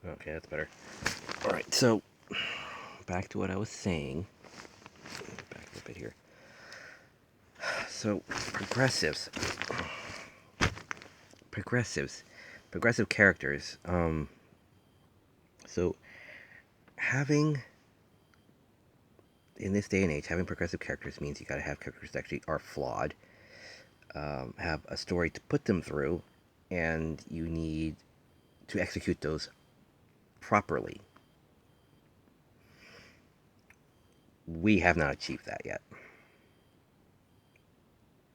Okay, that's better. Alright, so back to what I was saying. Back a bit here. So, progressives, progressive characters. So having in this day and age, having progressive characters means you got to have characters that actually are flawed, have a story to put them through, and you need to execute those properly. We have not achieved that yet.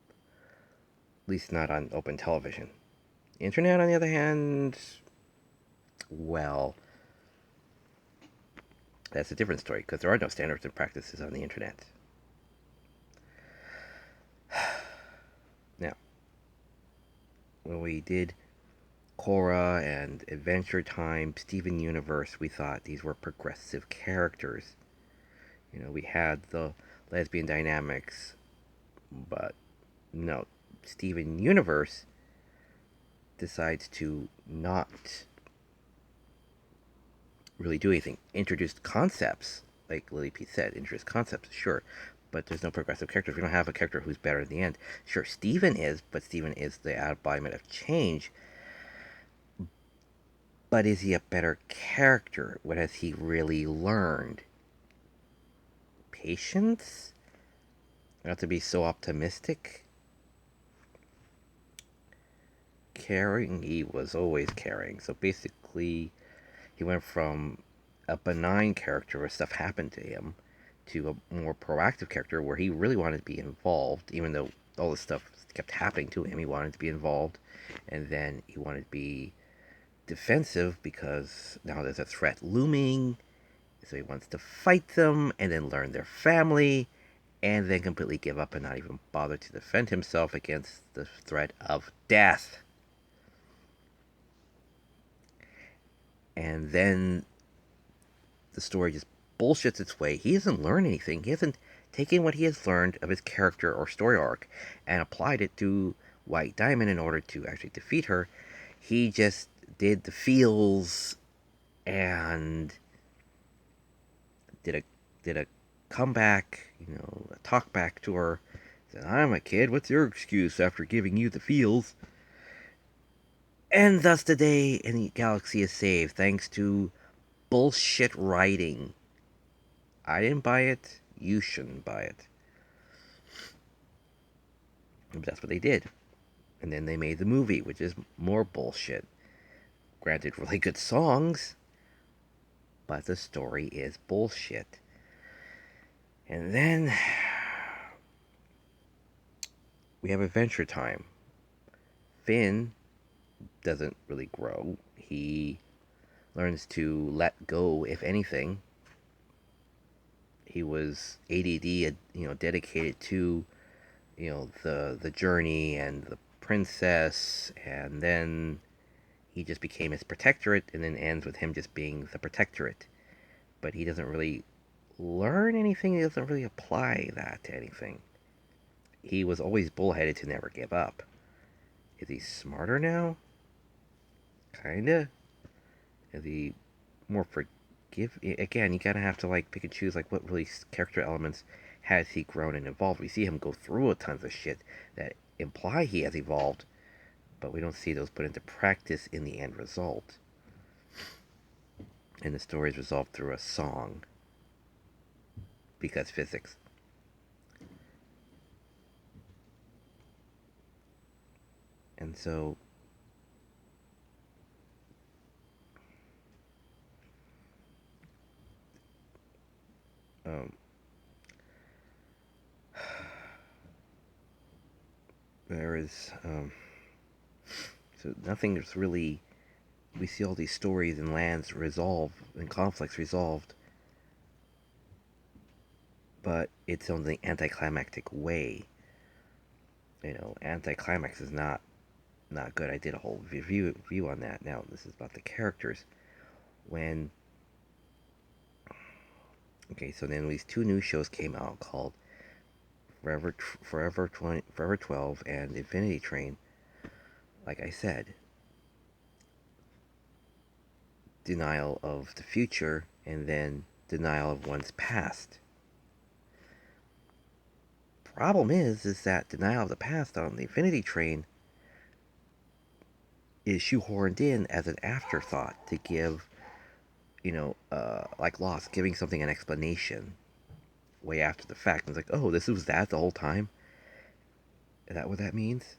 At least not on open television. Internet, on the other hand, well, that's a different story because there are no standards and practices on the internet. Now, when we did Korra and Adventure Time, Steven Universe, we thought these were progressive characters. You know, we had the lesbian dynamics, but no, Steven Universe decides to not really do anything. Introduced concepts, like Lily P said, introduced concepts, sure, but there's no progressive characters. We don't have a character who's better in the end. Sure, Steven is, but Steven is the embodiment of change. But is he a better character? What has he really learned? Patience? Not to be so optimistic? Caring? He was always caring. So basically, he went from a benign character where stuff happened to him to a more proactive character where he really wanted to be involved, even though all this stuff kept happening to him. He wanted to be involved, and then he wanted to be defensive because now there's a threat looming. So he wants to fight them and then learn their family and then completely give up and not even bother to defend himself against the threat of death. And then the story just bullshits its way. He hasn't learned anything. He hasn't taken what he has learned of his character or story arc and applied it to White Diamond in order to actually defeat her. He just did the feels and did a comeback, a talk back to her. Said, "I'm a kid. What's your excuse after giving you the feels?" And thus the day in the galaxy is saved thanks to bullshit writing. I didn't buy it. You shouldn't buy it. But that's what they did. And then they made the movie, which is more bullshit. Granted, really good songs, but the story is bullshit. And then we have Adventure Time. Finn doesn't really grow. He learns to let go, if anything. He was ADD, dedicated to, the journey and the princess, and then he just became his protectorate, and then ends with him just being the protectorate. But he doesn't really learn anything. He doesn't really apply that to anything. He was always bullheaded to never give up. Is he smarter now? Kinda. Is he more forgive? Again, you gotta have to pick and choose what really character elements has he grown and evolved. We see him go through a tons of shit that imply he has evolved, but we don't see those put into practice in the end result. And the story is resolved through a song because physics. And so um, there is so nothing is really. We see all these stories and lands resolved and conflicts resolved, but it's on the anticlimactic way. Anticlimax is not good. I did a whole review on that. Now this is about the characters. When okay, so then these two new shows came out called Forever 12 and Infinity Train. Like I said, denial of the future and then denial of one's past. Problem is that denial of the past on the Infinity Train is shoehorned in as an afterthought to give, like Lost, giving something an explanation way after the fact. And it's like, oh, this was that the whole time? Is that what that means?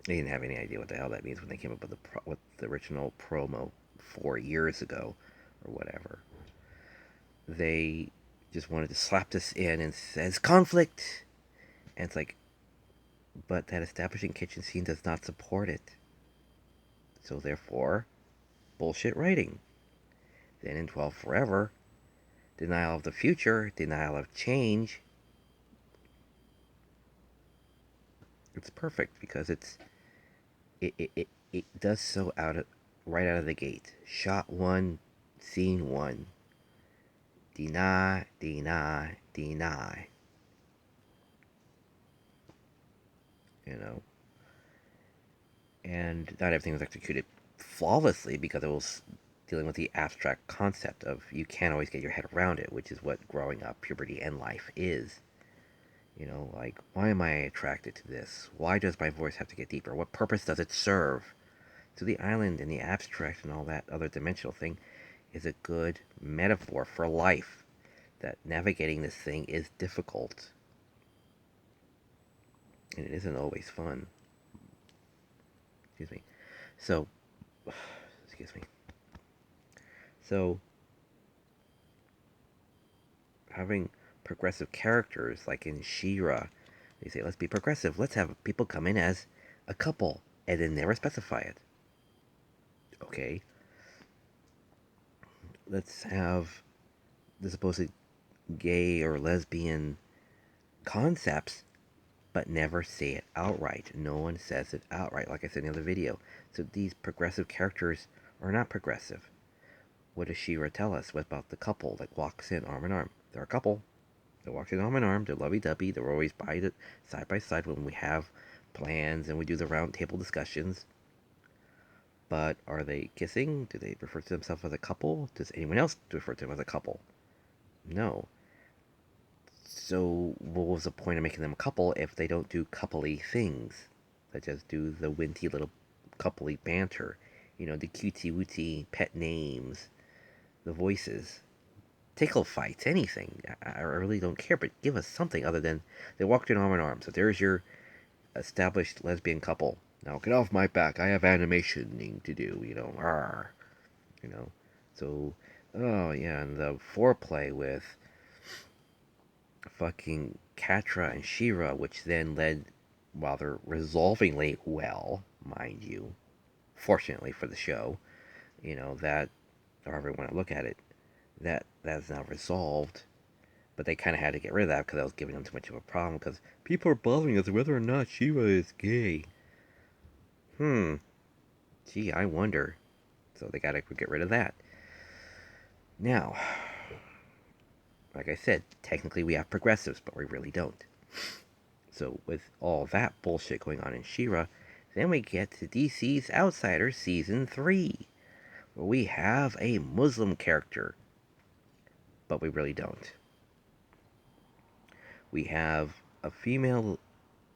They didn't have any idea what the hell that means when they came up with the original promo 4 years ago or whatever. They just wanted to slap this in and says conflict, and it's like, but that establishing kitchen scene does not support it. So therefore, bullshit writing. Then in 12 Forever, denial of the future, denial of change. It's perfect because it does so right out of the gate. Shot one, scene one. Deny, deny, deny. You know, and not everything was executed flawlessly because it was dealing with the abstract concept of you can't always get your head around it, which is what growing up, puberty, and life is. Like, why am I attracted to this? Why does my voice have to get deeper? What purpose does it serve? So the island and the abstract and all that other dimensional thing is a good metaphor for life. That navigating this thing is difficult. And it isn't always fun. Excuse me. So, excuse me. So, having progressive characters like in She-Ra, they say, let's be progressive. Let's have people come in as a couple and then never specify it. Okay. Let's have the supposed gay or lesbian concepts, but never say it outright. No one says it outright, like I said in the other video. So these progressive characters are not progressive. What does She-Ra tell us? What about the couple that walks in arm in arm? They're a couple. They walk in arm in arm. They're lovey-dovey. They're always side by side when we have plans and we do the round table discussions. But are they kissing? Do they refer to themselves as a couple? Does anyone else refer to them as a couple? No. So what was the point of making them a couple if they don't do coupley things? They just do the winty little coupley banter. The cutesy-wooty pet names, the voices. Tickle fights, anything. I really don't care, but give us something other than they walked in arm in arm. So there's your established lesbian couple. Now get off my back. I have animationing to do, Arr, you know. So, oh yeah, and the foreplay with fucking Katra and She-Ra, which then led rather resolvingly well, mind you. Fortunately for the show, that, or however you want to look at it, that's now resolved. But they kind of had to get rid of that because that was giving them too much of a problem. Because people are bothering us whether or not She-Ra is gay. Gee, I wonder. So they got to get rid of that. Now, like I said, technically we have progressives, but we really don't. So with all that bullshit going on in She-Ra, then we get to DC's Outsiders Season 3, where we have a Muslim character, but we really don't. We have a female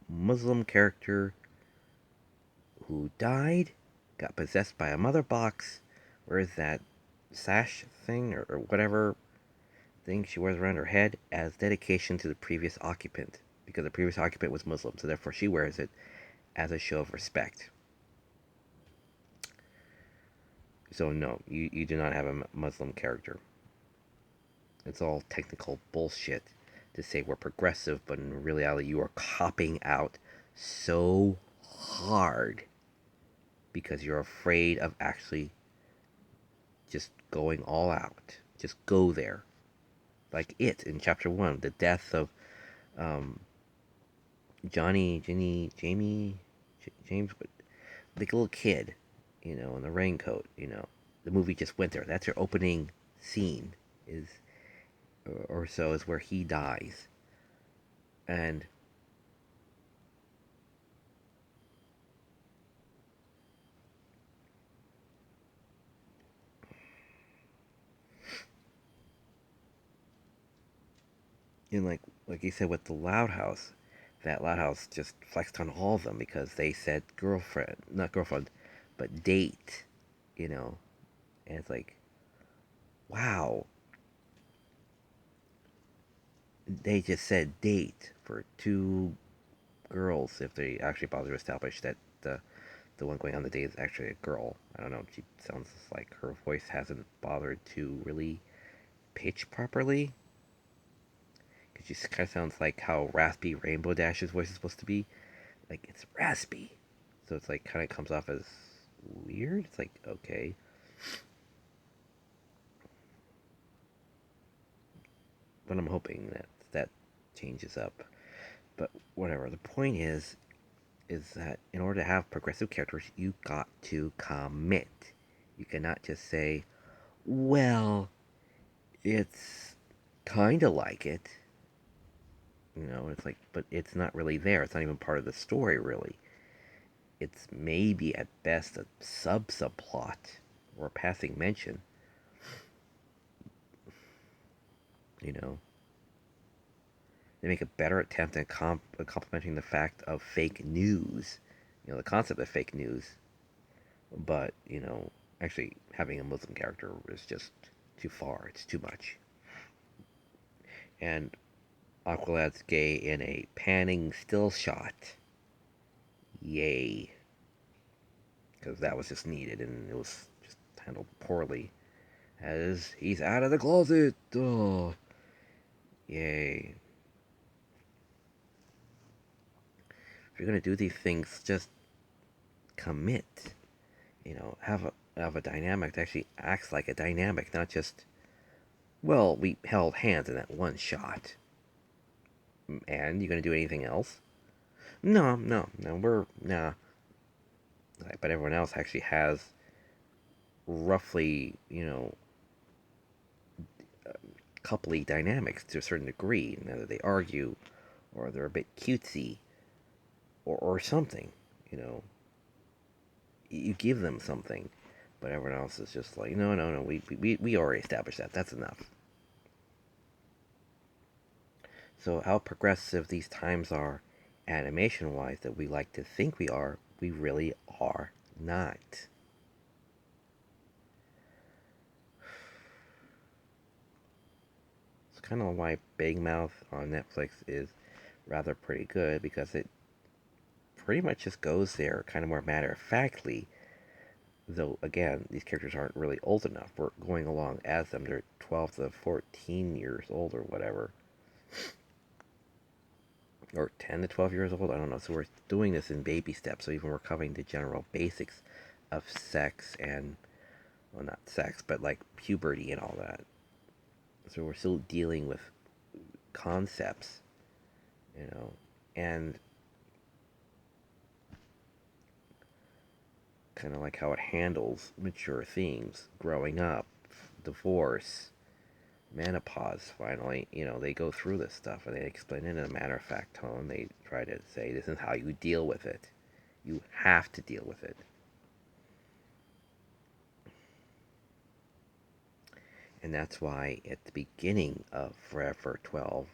Muslim character who died, got possessed by a mother box. Where is that sash thing or whatever thing she wears around her head as dedication to the previous occupant? Because the previous occupant was Muslim, so therefore she wears it as a show of respect. So no, you do not have a Muslim character. It's all technical bullshit to say we're progressive, but in reality you are copping out so hard because you're afraid of actually just going all out. Just go there. Like it in chapter 1, the death of um, James, like a little kid, in the raincoat, The movie just went there. That's your opening scene, is or so is where he dies. And And like you said with the Loud House, that Loud House just flexed on all of them because they said girlfriend, not girlfriend, but date, you know. And it's like, wow, they just said date for two girls if they actually bother to establish that the one going on the date is actually a girl. I don't know. She sounds like her voice hasn't bothered to really pitch properly. Because she kind of sounds like how raspy Rainbow Dash's voice is supposed to be. Like, it's raspy. So it's like, kind of comes off as weird. It's like, okay. But I'm hoping that that changes up. But whatever. The point is that in order to have progressive characters, you got to commit. You cannot just say, well, it's kind of like it. It's like, but it's not really there. It's not even part of the story, really. It's maybe at best a subplot or a passing mention. You know, they make a better attempt at complimenting the fact of fake news. The concept of fake news. But actually having a Muslim character is just too far. It's too much. And Aqualad's gay in a panning still shot. Yay. Because that was just needed and it was just handled poorly. As he's out of the closet. Oh, yay. If you're going to do these things, just commit. Have a dynamic that actually acts like a dynamic, not just, well, we held hands in that one shot. And you going to do anything else? No, no, no, nah. But everyone else actually has roughly, coupley dynamics to a certain degree. Either they argue, or they're a bit cutesy, or something. You know, you give them something, but everyone else is just like, no, no, no. We already established that. That's enough. So how progressive these times are, animation-wise, that we like to think we are, we really are not. It's kind of why Big Mouth on Netflix is rather pretty good because it pretty much just goes there kind of more matter of factly. Though again, these characters aren't really old enough. We're going along as them. They're 12 to 14 years old or whatever, or 10 to 12 years old. I don't know. So we're doing this in baby steps. So even we're covering the general basics of sex and, well, not sex, but like puberty and all that. So we're still dealing with concepts, you know, and kind of like how it handles mature themes, growing up, divorce, menopause. Finally, they go through this stuff and they explain it in a matter of fact tone. They try to say this is how you deal with it. You have to deal with it. And that's why at the beginning of Forever 12,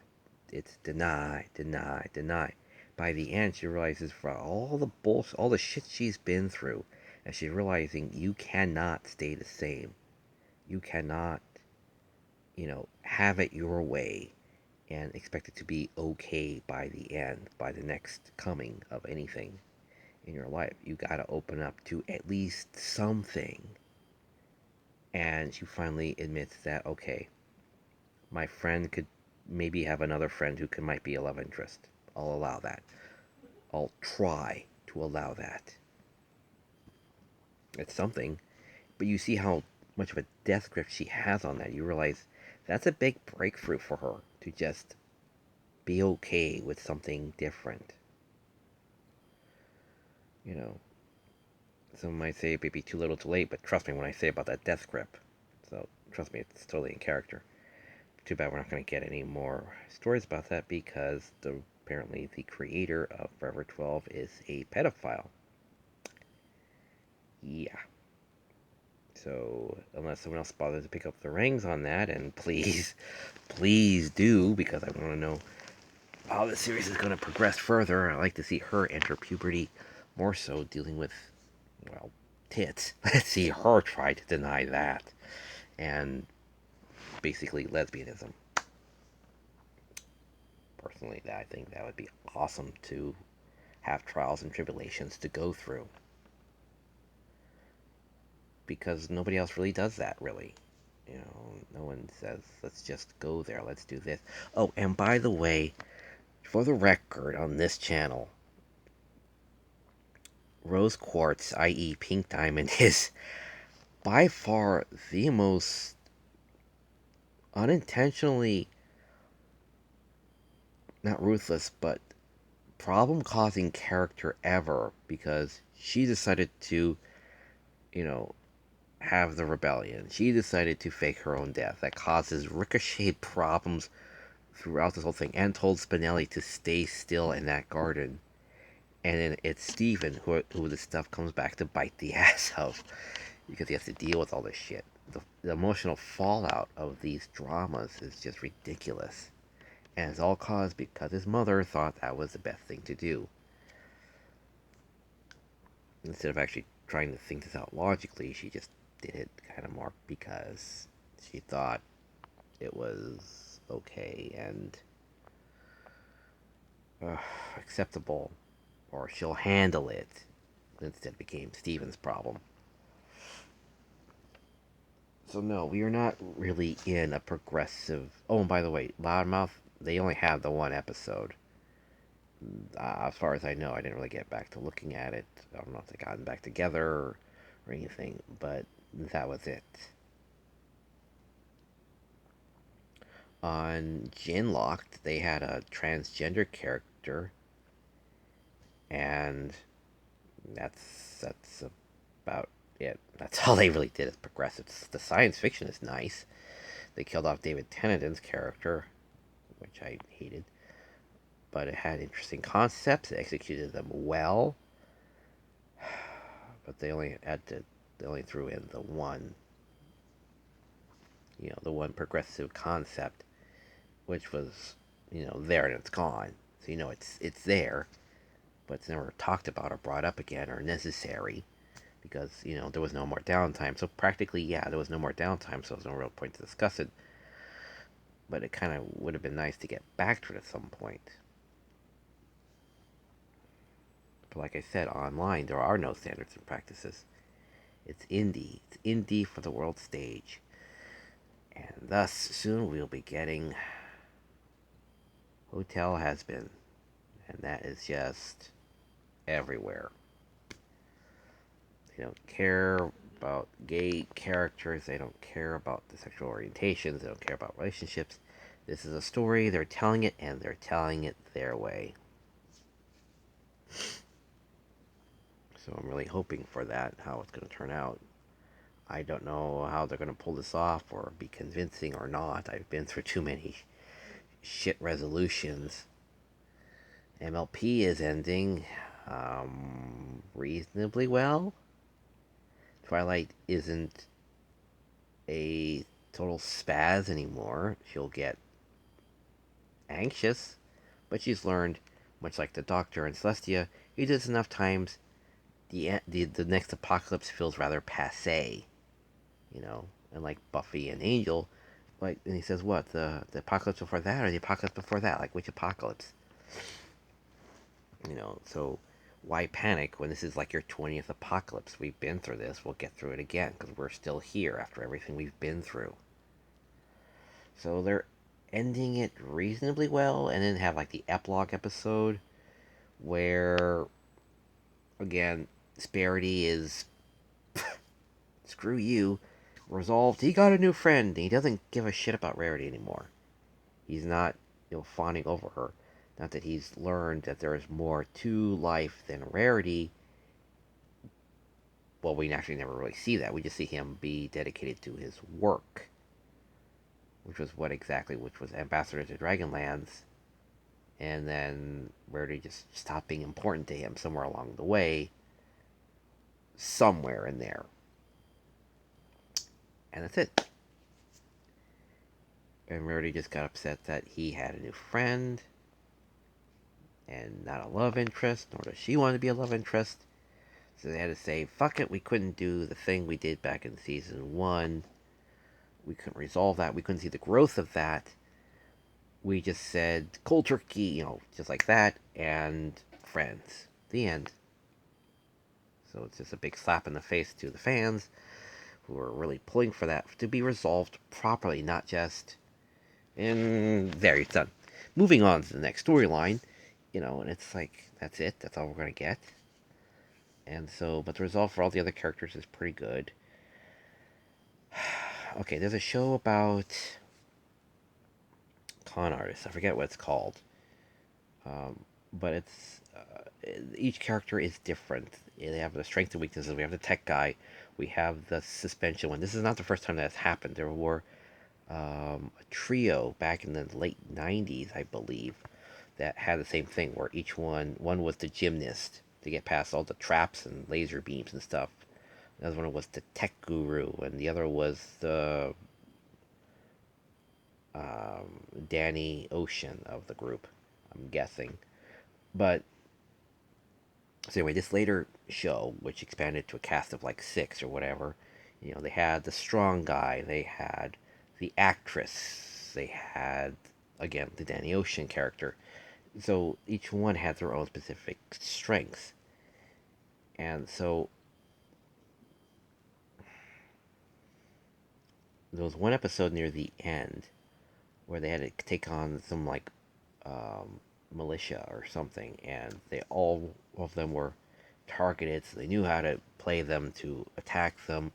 it's deny, deny, deny. By the end, she realizes for all the bullshit, all the shit she's been through, and she's realizing you cannot stay the same. You cannot, have it your way and expect it to be okay by the end, by the next coming of anything in your life. You gotta open up to at least something. And she finally admits that, okay, my friend could maybe have another friend who might be a love interest. I'll allow that. I'll try to allow that. It's something. But you see how much of a death grip she has on that. You realize that's a big breakthrough for her to just be okay with something different. You know, some might say it may be too little too late, but trust me when I say about that death grip. So trust me, it's totally in character. Too bad we're not going to get any more stories about that because apparently the creator of Forever 12 is a pedophile. Yeah. So, unless someone else bothers to pick up the reins on that, and please, please do, because I want to know how the series is going to progress further. I like to see her enter puberty more so, dealing with, well, tits. Let's see her try to deny that. And basically lesbianism. Personally, I think that would be awesome to have trials and tribulations to go through. Because nobody else really does that, really. You know, no one says, let's just go there, let's do this. Oh, and by the way, for the record, on this channel, rose quartz, i.e., pink diamond, is by far the most unintentionally, not ruthless, but problem causing character ever, because she decided to, you know, have the rebellion. She decided to fake her own death. That causes ricochet problems throughout this whole thing, and told Spinelli to stay still in that garden. And then it's Steven who this stuff comes back to bite the ass of, because he has to deal with all this shit. The emotional fallout of these dramas is just ridiculous. And it's all caused because his mother thought that was the best thing to do. Instead of actually trying to think this out logically, she just did it kind of more because she thought it was okay and acceptable, or she'll handle it. Instead, it became Steven's problem. So no, we are not really in a progressive. Oh, and by the way, Loudmouth, they only have the one episode. As far as I know, I didn't really get back to looking at it. I don't know if they gotten back together or anything, but that was it. On Ginlocked, they had a transgender character, and that's about it. That's all they really did is progressive. The science fiction is nice. They killed off David Tennant's character, which I hated, but it had interesting concepts. They executed them well, but they only threw in the one, the one progressive concept, which was, there and it's gone. So it's there, but it's never talked about or brought up again or necessary, because there was no more downtime. So practically, yeah, there was no more downtime, so there's no real point to discuss it. But it kind of would have been nice to get back to it at some point. But like I said, online there are no standards and practices. It's indie. It's indie for the world stage. And thus, soon we'll be getting Hotel Has Been. And that is just everywhere. They don't care about gay characters. They don't care about the sexual orientations. They don't care about relationships. This is a story. They're telling it, and they're telling it their way. So I'm really hoping for that, how it's going to turn out. I don't know how they're going to pull this off or be convincing or not. I've been through too many shit resolutions. MLP is ending reasonably well. Twilight isn't a total spaz anymore. She'll get anxious, but she's learned, much like the Doctor and Celestia, you do this enough times, the next apocalypse feels rather passe, and like Buffy and Angel, and he says, what, the apocalypse before that or the apocalypse before that? Like, which apocalypse? So why panic when this is like your 20th apocalypse? We've been through this. We'll get through it again because we're still here after everything we've been through. So they're ending it reasonably well, and then have like the epilogue episode where, again, Sparity is screw you, resolved. He got a new friend. He doesn't give a shit about Rarity anymore. He's not, fawning over her. Not that he's learned that there is more to life than Rarity. Well, we actually never really see that. We just see him be dedicated to his work, which was Ambassador to Dragonlands, and then Rarity just stopped being important to him somewhere along the way, somewhere in there. And that's it. And Rarity just got upset that he had a new friend and not a love interest, nor does she want to be a love interest. So they had to say, fuck it, we couldn't do the thing we did back in season one. We couldn't resolve that. We couldn't see the growth of that. We just said cold turkey, just like that, and friends. The end. So it's just a big slap in the face to the fans who are really pulling for that to be resolved properly, not just in there, it's done. Moving on to the next storyline, and it's like that's it. That's all we're gonna get. And so, but the resolve for all the other characters is pretty good. Okay, there's a show about con artists. I forget what it's called, but it's each character is different. They have the strengths and weaknesses. We have the tech guy. We have the suspension one. This is not the first time that's happened. There were a trio back in the late 90s, I believe, that had the same thing where each one was the gymnast to get past all the traps and laser beams and stuff. The other one was the tech guru, and the other was the Danny Ocean of the group, I'm guessing. But so anyway, this later show, which expanded to a cast of like six or whatever, they had the strong guy, they had the actress, they had again the Danny Ocean character. So each one had their own specific strengths, and so there was one episode near the end where they had to take on some like militia or something, and they all of them were targeted, so they knew how to play them to attack them.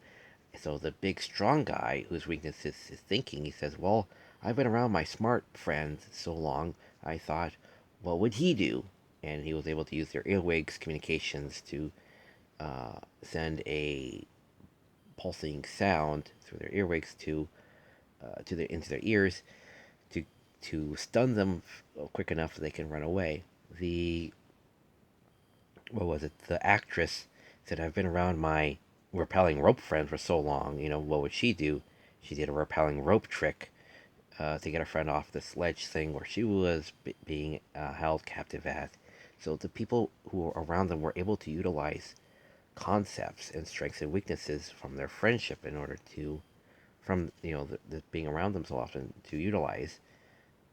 So the big strong guy, whose weakness is thinking, he says, "Well, I've been around my smart friends so long, I thought, what would he do?" And he was able to use their earwigs communications to send a pulsing sound through their earwigs into their ears to stun them quick enough so they can run away. The what was it? The actress said, "I've been around my rappelling rope friend for so long. What would she do?" She did a rappelling rope trick to get her friend off this ledge thing where she was being held captive at. So the people who were around them were able to utilize concepts and strengths and weaknesses from their friendship in order to, from the being around them so often, to utilize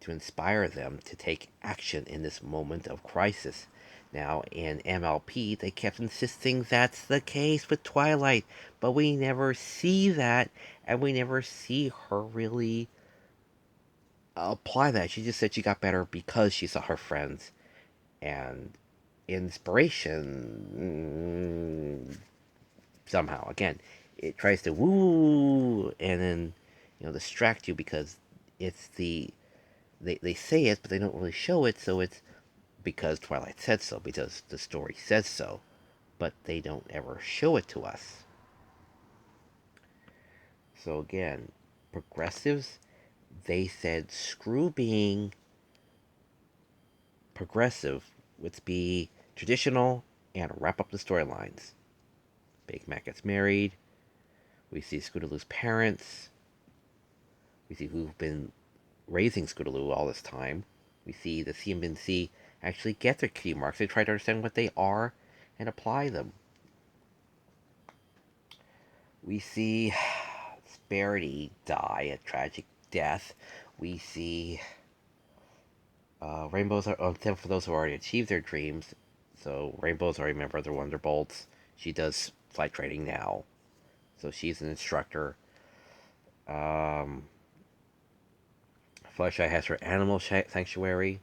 to inspire them to take action in this moment of crisis. Now, in MLP, they kept insisting that's the case with Twilight, but we never see that, and we never see her really apply that. She just said she got better because she saw her friends. And inspiration, somehow, again, it tries to woo and then, distract you because it's they say it, but they don't really show it, so it's because Twilight said so, because the story says so, but they don't ever show it to us. So again, progressives, they said screw being progressive, let's be traditional and wrap up the storylines. Big Mac gets married, we see Scootaloo's parents, we see who've been raising Scootaloo all this time, we see the CMNC actually get their key marks, they try to understand what they are and apply them. We see Sparity die a tragic death. We see rainbows are for those who already achieved their dreams. So Rainbow's already a member of the Wonderbolts. She does flight training now, so she's an instructor. Um, Flesheye has her animal sanctuary.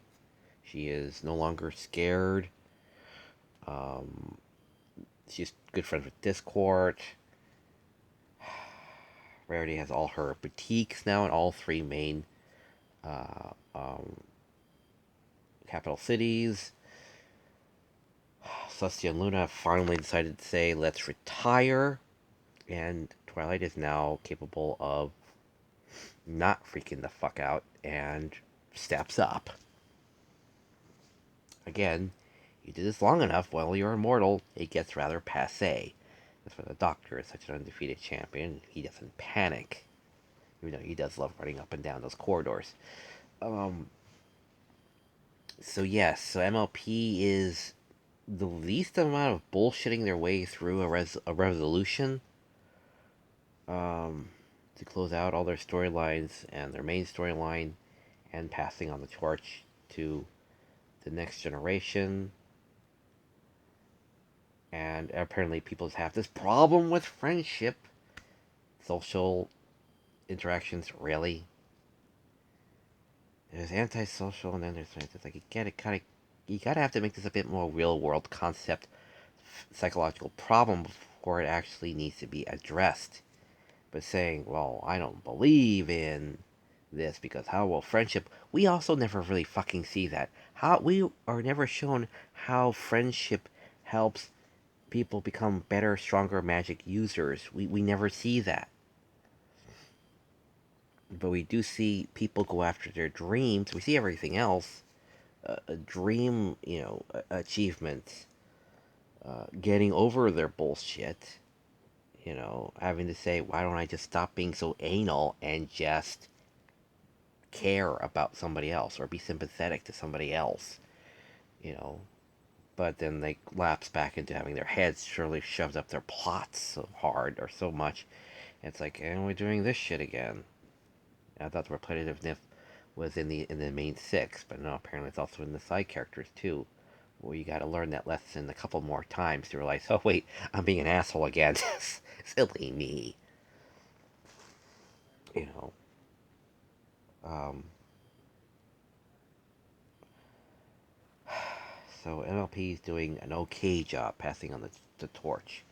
She is no longer scared. Um, she's good friends with Discord. Rarity has all her boutiques now in all three main uh, um, capital cities. Celestia and Luna finally decided to say, let's retire. And Twilight is now capable of not freaking the fuck out and steps up. Again, you do this long enough while you're immortal, it gets rather passe. That's why the Doctor is such an undefeated champion. He doesn't panic, even though he does love running up and down those corridors. Um, so yes, so MLP is the least amount of bullshitting their way through a resolution, um, to close out all their storylines and their main storyline, and passing on the torch to the next generation. And apparently, people have this problem with friendship, social interactions. Really, there's antisocial, and then there's it's like you gotta have to make this a bit more real world concept, psychological problem before it actually needs to be addressed. But saying, well, I don't believe in this because how will friendship? We also never really fucking see that. How we are never shown how friendship helps people become better, stronger magic users. We never see that. But we do see people go after their dreams. We see everything else. Dream, achievements, getting over their bullshit, having to say, why don't I just stop being so anal and just care about somebody else or be sympathetic to somebody else, you know? But then they lapse back into having their heads surely shoved up their plots so hard or so much. It's like, and we're doing this shit again. And I thought the repetitiveness was in the main six, but no, apparently it's also in the side characters too. Well, you got to learn that lesson a couple more times to realize, oh wait, I'm being an asshole again. Silly me. You know. Um, so MLP is doing an okay job passing on the torch.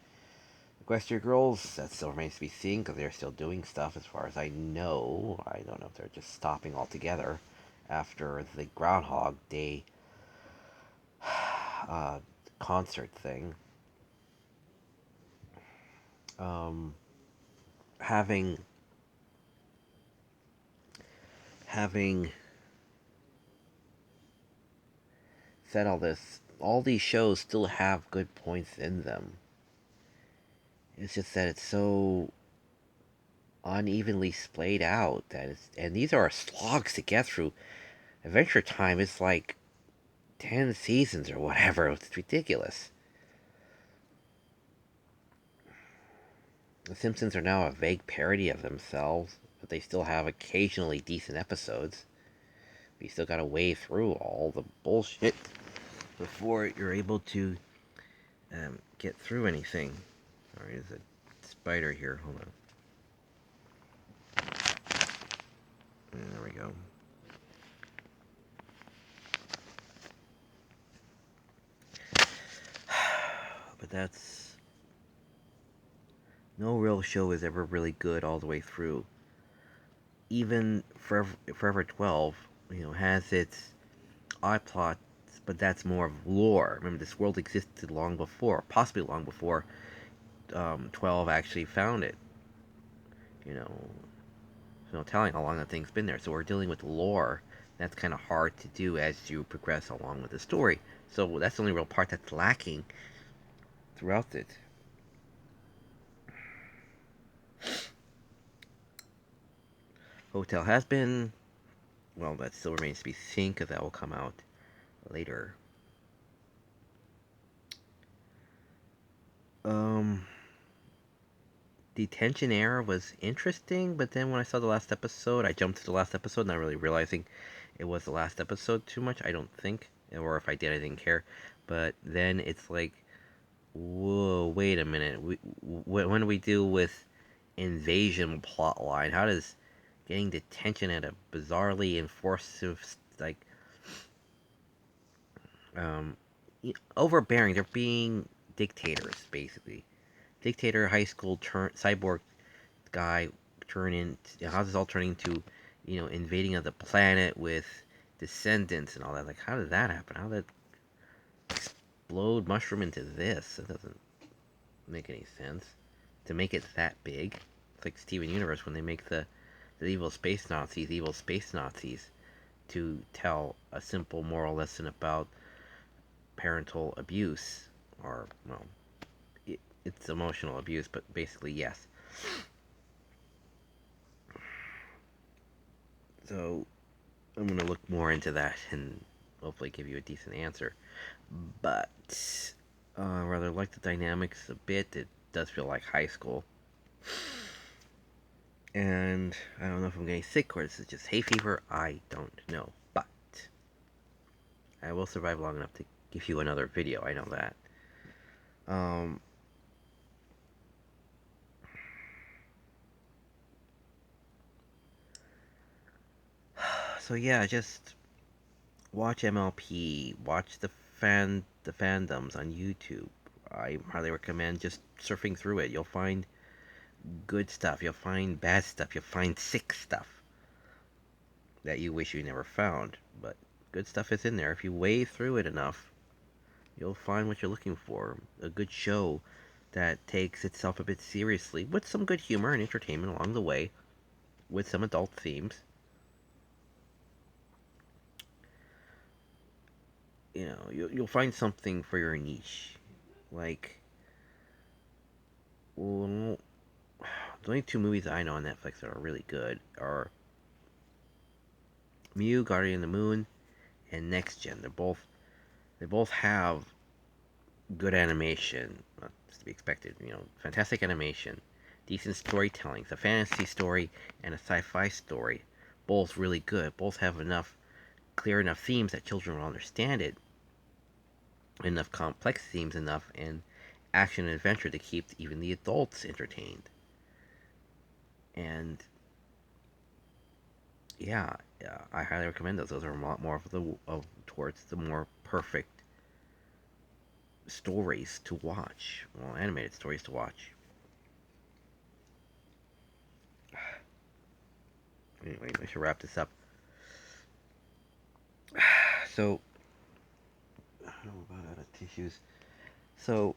Equestria Girls, that still remains to be seen because they're still doing stuff as far as I know. I don't know if they're just stopping altogether after the Groundhog Day uh, concert thing. Um, having having said all this, all these shows still have good points in them. It's just that it's so unevenly splayed out that and these are slogs to get through. Adventure Time is like 10 seasons or whatever. It's ridiculous. The Simpsons are now a vague parody of themselves, but they still have occasionally decent episodes. But you still gotta wade through all the bullshit before you're able to get through anything. Sorry, there's a spider here. Hold on. There we go. But that's... No real show is ever really good all the way through. Even Forever 12, has its odd plots, but that's more of lore. Remember, this world existed long before, possibly long before 12 actually found it. You know, there's no telling how long that thing's been there. So we're dealing with lore. That's kind of hard to do as you progress along with the story. So that's the only real part that's lacking throughout it. Hotel has been, well, that still remains to be seen because that will come out later. Um, Detention Era was interesting, but then when I saw the last episode, I jumped to the last episode, not really realizing it was the last episode too much. I don't think, or if I did, I didn't care. But then it's like, whoa, wait a minute. When do we deal with invasion plotline? How does getting detention at a bizarrely enforcive, like, um, overbearing? They're being dictators, basically. Dictator, high school cyborg guy turn in. How does this all turn into, invading of the planet with descendants and all that? Like, how did that happen? How did that explode mushroom into this? It doesn't make any sense to make it that big. It's like Steven Universe when they make the evil space Nazis to tell a simple moral lesson about parental abuse, or, well, it's emotional abuse, but basically yes. So I'm gonna look more into that and hopefully give you a decent answer. But rather like the dynamics a bit. It does feel like high school, and I don't know if I'm getting sick or this is just hay fever. I don't know, but I will survive long enough to give you another video. I know that. Um, so yeah, just watch MLP, watch the fandoms on YouTube. I highly recommend just surfing through it. You'll find good stuff. You'll find bad stuff. You'll find sick stuff that you wish you never found. But good stuff is in there. If you wade through it enough, you'll find what you're looking for. A good show that takes itself a bit seriously with some good humor and entertainment along the way, with some adult themes. You'll find something for your niche. Like, well, the only two movies I know on Netflix that are really good are Mew, Guardian of the Moon, and Next Gen. They both have good animation, to be expected. Fantastic animation, decent storytelling. It's a fantasy story and a sci-fi story, both really good. Both have enough clear enough themes that children will understand it. Enough complex themes enough and action and adventure to keep even the adults entertained. And yeah, I highly recommend those. Those are a lot more towards the more perfect stories to watch. Well, animated stories to watch. Anyway, I should wrap this up. So, I don't know about out of tissues. So,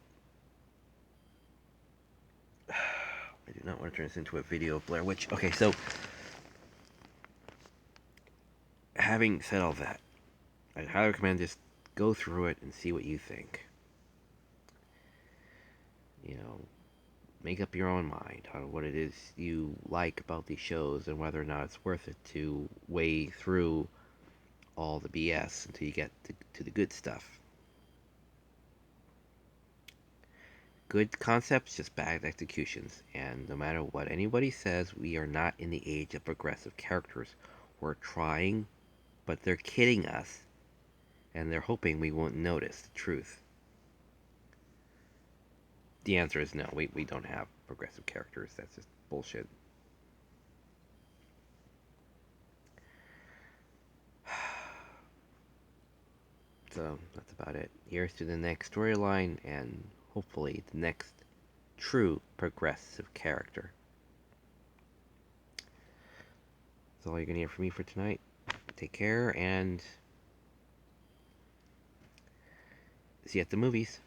I do not want to turn this into a video of Blair Witch. Okay, so having said all that, I highly recommend just go through it and see what you think. You know, make up your own mind on what it is you like about these shows and whether or not it's worth it to weigh through all the BS until you get to the good stuff. Good concepts, just bad executions. And no matter what anybody says, we are not in the age of progressive characters. We're trying, but they're kidding us, and they're hoping we won't notice the truth. The answer is no, we don't have progressive characters. That's just bullshit. So that's about it. Here's to the next storyline and hopefully the next true progressive character. That's all you're going to hear from me for tonight. Take care and see you at the movies.